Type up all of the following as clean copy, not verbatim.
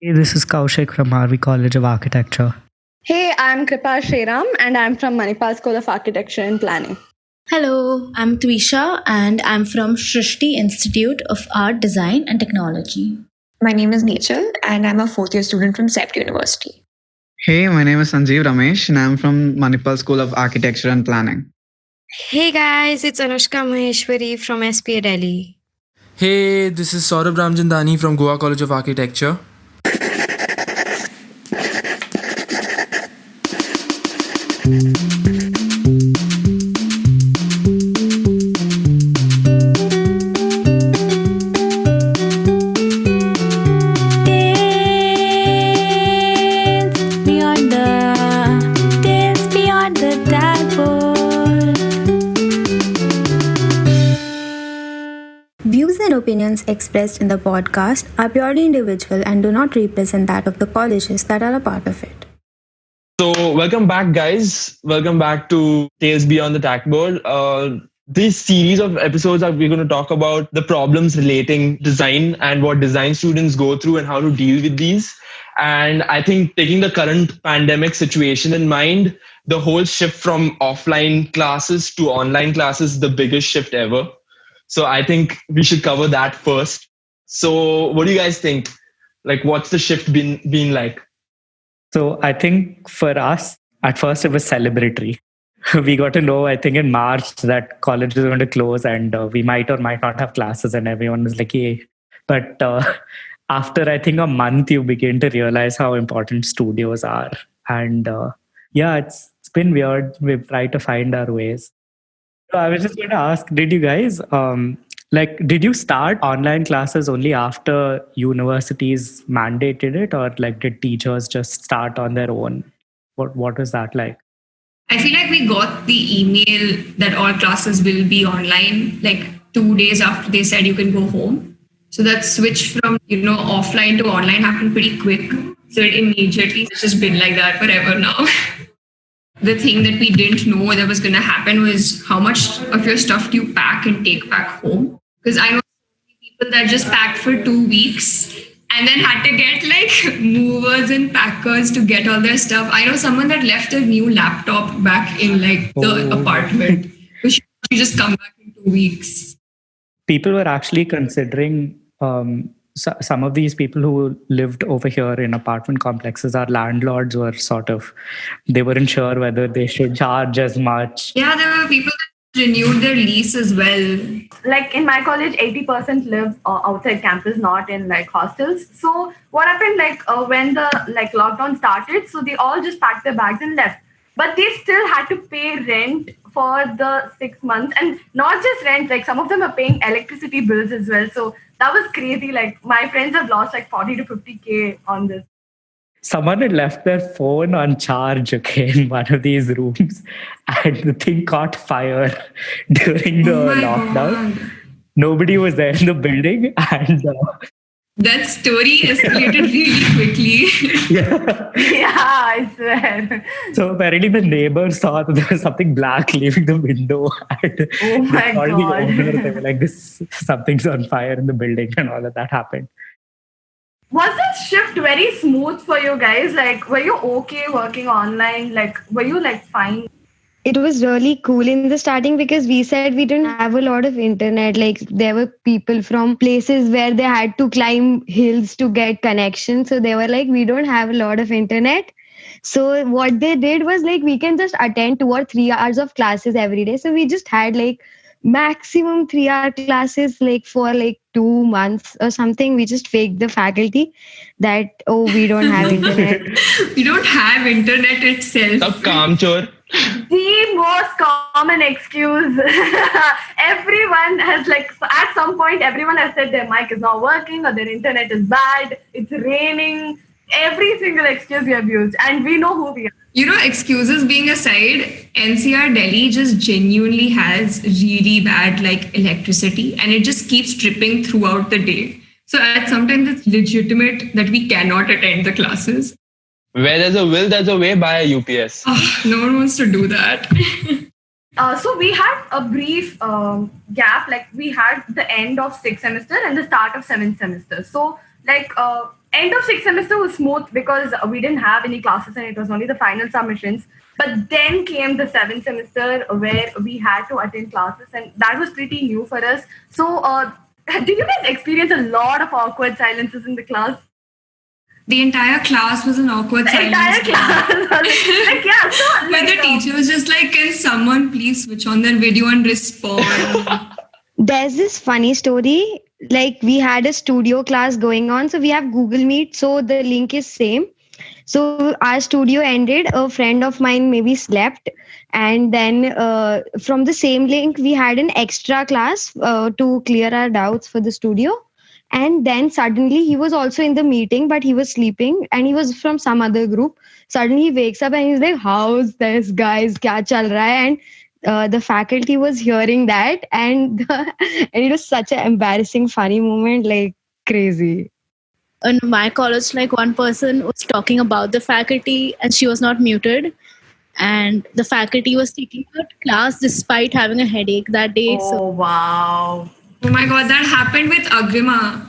Hey, this is Kaushik from Harvey College of Architecture. Hey, I'm Kripa Shriram and I'm from Manipal School of Architecture and Planning. Hello, I'm Twisha and I'm from Shrishti Institute of Art, Design and Technology. My name is Nachal and I'm a fourth year student from CEPT University. Hey, my name is Sanjeev Ramesh and I'm from Manipal School of Architecture and Planning. Hey guys, it's Anushka Maheshwari from SPA Delhi. Hey, this is Saurabh Ramchandani from Goa College of Architecture. Views and opinions expressed in the podcast are purely individual and do not represent that of the colleges that are a part of it. So, welcome back, guys. Welcome back to Tales Beyond the Tackboard. This series of episodes we're going to talk about the problems relating design and what design students go through and how to deal with these. And I think taking the current pandemic situation in mind, the whole shift from offline classes to online classes is the biggest shift ever. So I think we should cover that first. So what do you guys think? Like, what's the shift been like? So I think for us, at first it was celebratory. We got to know, I think in March, that college is going to close and we might or might not have classes, and everyone was like, yay. But after I think a month, you begin to realize how important studios are. And it's been weird. We've tried to find our ways. So I was just going to ask, did you guys, did you start online classes only after universities mandated it, or like did teachers just start on their own? What was that like? I feel like we got the email that all classes will be online like 2 days after they said you can go home. So that switch from, offline to online happened pretty quick. So it immediately, it's just been like that forever now. The thing that we didn't know that was going to happen was how much of your stuff do you pack and take back home? Because I know so many people that just packed for 2 weeks and then had to get like movers and packers to get all their stuff. I know someone that left a new laptop back in like the apartment. So she just come back in 2 weeks. People were actually considering some of these people who lived over here in apartment complexes, our landlords were they weren't sure whether they should charge as much. Yeah, there were people that renewed their lease as well. Like in my college, 80% live outside campus, not in like hostels. So what happened when the lockdown started, so they all just packed their bags and left. But they still had to pay rent for the 6 months, and not just rent, like some of them are paying electricity bills as well. So that was crazy. Like my friends have lost like 40 to 50K on this. Someone had left their phone on charge, in one of these rooms, and the thing caught fire during the lockdown. God. Nobody was there in the building, and that story escalated really quickly. Yeah, I swear. So apparently the neighbors thought there was something black leaving the window. And oh my God. The owner, they were like, something's on fire in the building, and all of that happened. Was this shift very smooth for you guys? Like, were you okay working online? Like, were you fine? It was really cool in the starting because we said we didn't have a lot of internet. Like there were people from places where they had to climb hills to get connection. So they were like, we don't have a lot of internet. So what they did was we can just attend 2 or 3 hours of classes every day. So we just had maximum 3-hour classes for 2 months or something. We just faked the faculty that, we don't have internet. We don't have internet itself. A calm chore. The most common excuse. Everyone has at some point, everyone has said their mic is not working or their internet is bad. It's raining. Every single excuse we have used, and we know who we are. Excuses being aside, NCR Delhi just genuinely has really bad electricity, and it just keeps tripping throughout the day. So sometimes it's legitimate that we cannot attend the classes. Where there's a will, there's a way. Buy a UPS. No one wants to do that. So we had a brief gap. We had the end of 6th semester and the start of 7th semester. So end of sixth semester was smooth because we didn't have any classes and it was only the final submissions. But then came the seventh semester where we had to attend classes, and that was pretty new for us. So, did you guys experience a lot of awkward silences in the class? The entire class was an awkward silence. Entire class was like, yeah. So, Where the teacher was just like, can someone please switch on their video and respond? There's this funny story. Like we had a studio class going on. So we have Google Meet. So the link is same. So our studio ended. A friend of mine maybe slept. And then from the same link, we had an extra class to clear our doubts for the studio. And then suddenly he was also in the meeting, but he was sleeping and he was from some other group. Suddenly he wakes up and he's like, how's this, guys? Kya chal raha hai? And the faculty was hearing that. And it was such an embarrassing, funny moment, like crazy. In my college, like one person was talking about the faculty and she was not muted. And the faculty was taking out class despite having a headache that day. Oh, wow. Oh my God, that happened with Agrima.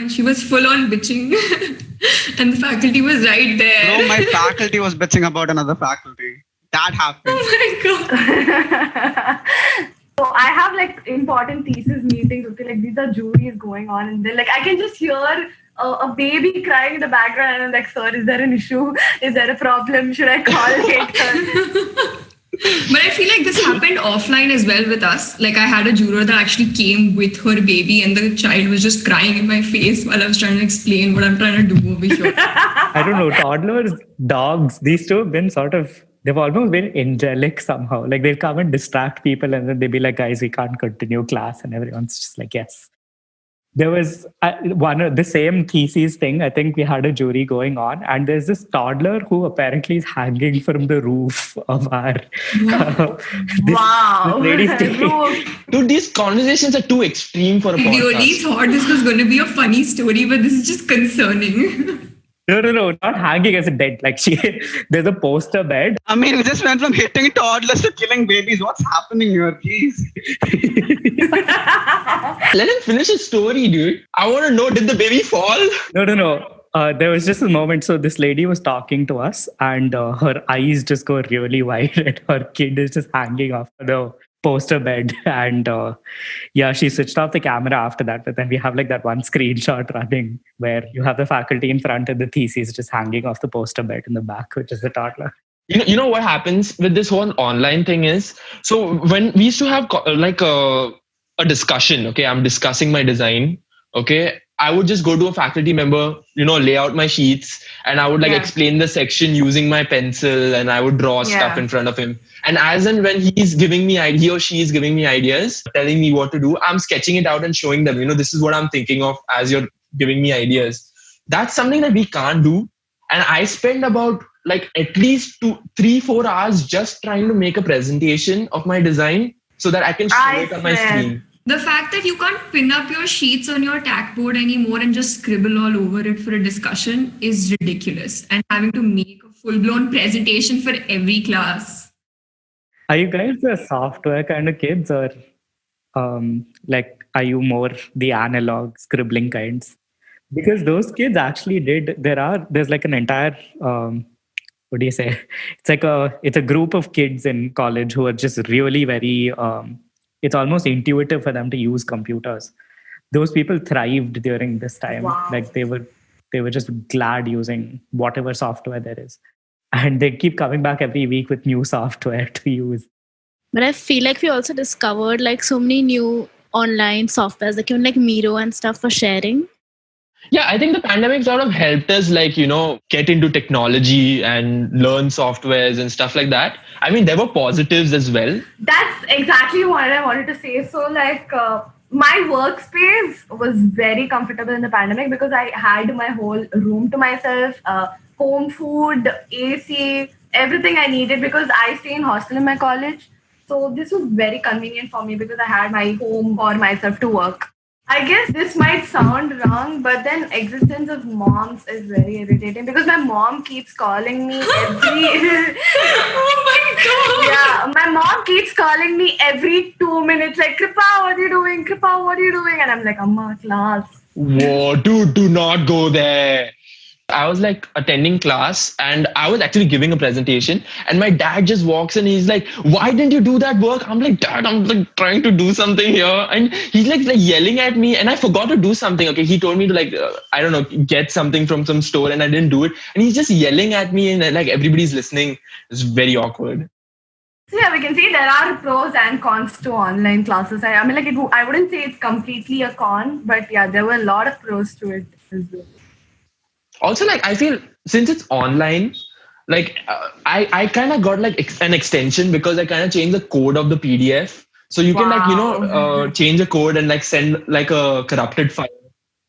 And she was full on bitching. And the faculty was right there. Bro, my faculty was bitching about another faculty. That happened. Oh my God. So I have like important thesis meetings. Okay, like these are juries going on, and then like I can just hear a baby crying in the background, and I'm like, sir, is there an issue? Is there a problem? Should I call later? But I feel like this happened offline as well with us. Like I had a juror that actually came with her baby and the child was just crying in my face while I was trying to explain what I'm trying to do over here. I don't know, toddlers, dogs, these two have been they've almost been angelic somehow. Like they'll come and distract people and then they'll be like, guys, we can't continue class. And everyone's just like, yes. There was the same thesis thing. I think we had a jury going on, and there's this toddler who apparently is hanging from the roof of our. Wow! Lady's Dude, these conversations are too extreme for a podcast. I really thought this was going to be a funny story, but this is just concerning. No, not hanging as a dead. Like there's a poster bed. I mean, we just went from hitting toddlers to killing babies. What's happening here, please? Let him finish his story, dude. I want to know, did the baby fall? No. There was just a moment. So this lady was talking to us and her eyes just go really wide and her kid is just hanging off the poster bed. And she switched off the camera after that. But then we have like that one screenshot running where you have the faculty in front and the thesis just hanging off the poster bed in the back, which is the toddler. You know what happens with this whole online thing is, so when we used to have like a discussion, okay, I'm discussing my design, okay, I would just go to a faculty member, lay out my sheets and I would explain the section using my pencil and I would draw stuff in front of him. And as and when he or she is giving me ideas, telling me what to do, I'm sketching it out and showing them, this is what I'm thinking of as you're giving me ideas. That's something that we can't do. And I spend about like at least 3-4 hours just trying to make a presentation of my design so that I can show it on my screen. The fact that you can't pin up your sheets on your tack board anymore and just scribble all over it for a discussion is ridiculous. And having to make a full-blown presentation for every class. Are you guys the software kind of kids or are you more the analog scribbling kinds? Because those kids actually there's like an entire, what do you say? It's a group of kids in college who are just really very, it's almost intuitive for them to use computers. Those people thrived during this time. Wow. Like they were just glad using whatever software there is. And they keep coming back every week with new software to use. But I feel like we also discovered like so many new online softwares, like even like Miro and stuff for sharing. Yeah, I think the pandemic sort of helped us get into technology and learn softwares and stuff like that. I mean, there were positives as well. That's exactly what I wanted to say. So my workspace was very comfortable in the pandemic because I had my whole room to myself, home food, AC, everything I needed because I stay in hostel in my college. So this was very convenient for me because I had my home for myself to work. I guess this might sound wrong, but then existence of moms is very irritating because my mom keeps calling me every... Oh my God! Yeah, my mom keeps calling me every 2 minutes like, Kripa, what are you doing? Kripa, what are you doing? And I'm like, Amma, class. Whoa, dude, do not go there. I was like attending class and I was actually giving a presentation and my dad just walks in. He's like, why didn't you do that work? I'm like, Dad, I'm like trying to do something here. And he's like yelling at me and I forgot to do something. Okay. He told me to like, I don't know, get something from some store and I didn't do it. And he's just yelling at me and like everybody's listening. It's very awkward. So yeah, we can see there are pros and cons to online classes. I mean, like I wouldn't say it's completely a con, but yeah, there were a lot of pros to it as well. Also, like I feel since it's online, like I kind of got like an extension because I kind of changed the code of the PDF, so you can like change a code and like send like a corrupted file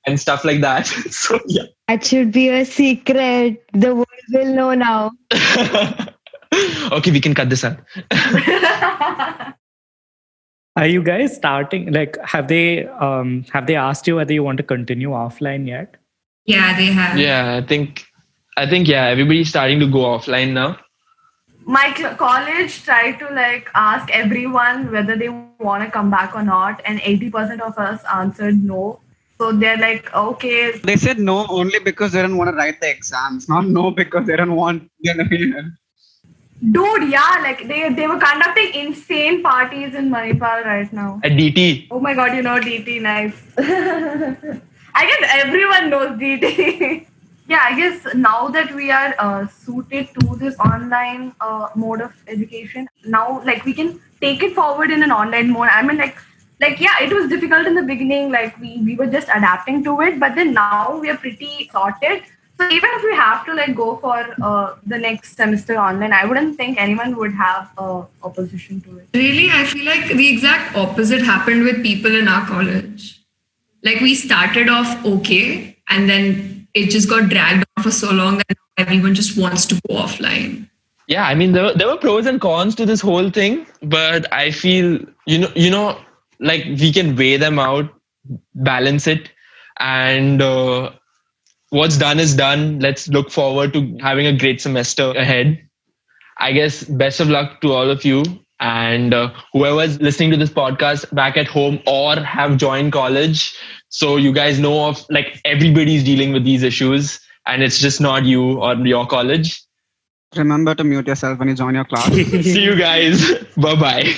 and stuff like that. So yeah, That should be a secret. The world will know now. Okay, we can cut this out. Are you guys starting? Like, have they asked you whether you want to continue offline yet? Yeah, they have. Yeah, I think yeah, everybody's starting to go offline now. My college tried to like ask everyone whether they want to come back or not, and 80% of us answered no. So they're like, okay. They said no only because they don't want to write the exams, not no because they don't want. Dude, yeah, like they were conducting insane parties in Manipal right now. At DT. Oh my god, you know DT, nice. I guess everyone knows DT. Yeah, I guess now that we are suited to this online mode of education, now like we can take it forward in an online mode. I mean, like yeah, it was difficult in the beginning. Like we were just adapting to it, but then now we are pretty sorted. So even if we have to like go for the next semester online, I wouldn't think anyone would have opposition to it. Really, I feel like the exact opposite happened with people in our college. Like we started off okay, and then it just got dragged on for so long that everyone just wants to go offline. Yeah, I mean there were pros and cons to this whole thing, but I feel you know like we can weigh them out, balance it, and what's done is done. Let's look forward to having a great semester ahead. I guess best of luck to all of you. And whoever's listening to this podcast back at home or have joined college, so you guys know of like everybody's dealing with these issues and it's just not you or your college. Remember to mute yourself when you join your class. See you guys. Bye-bye.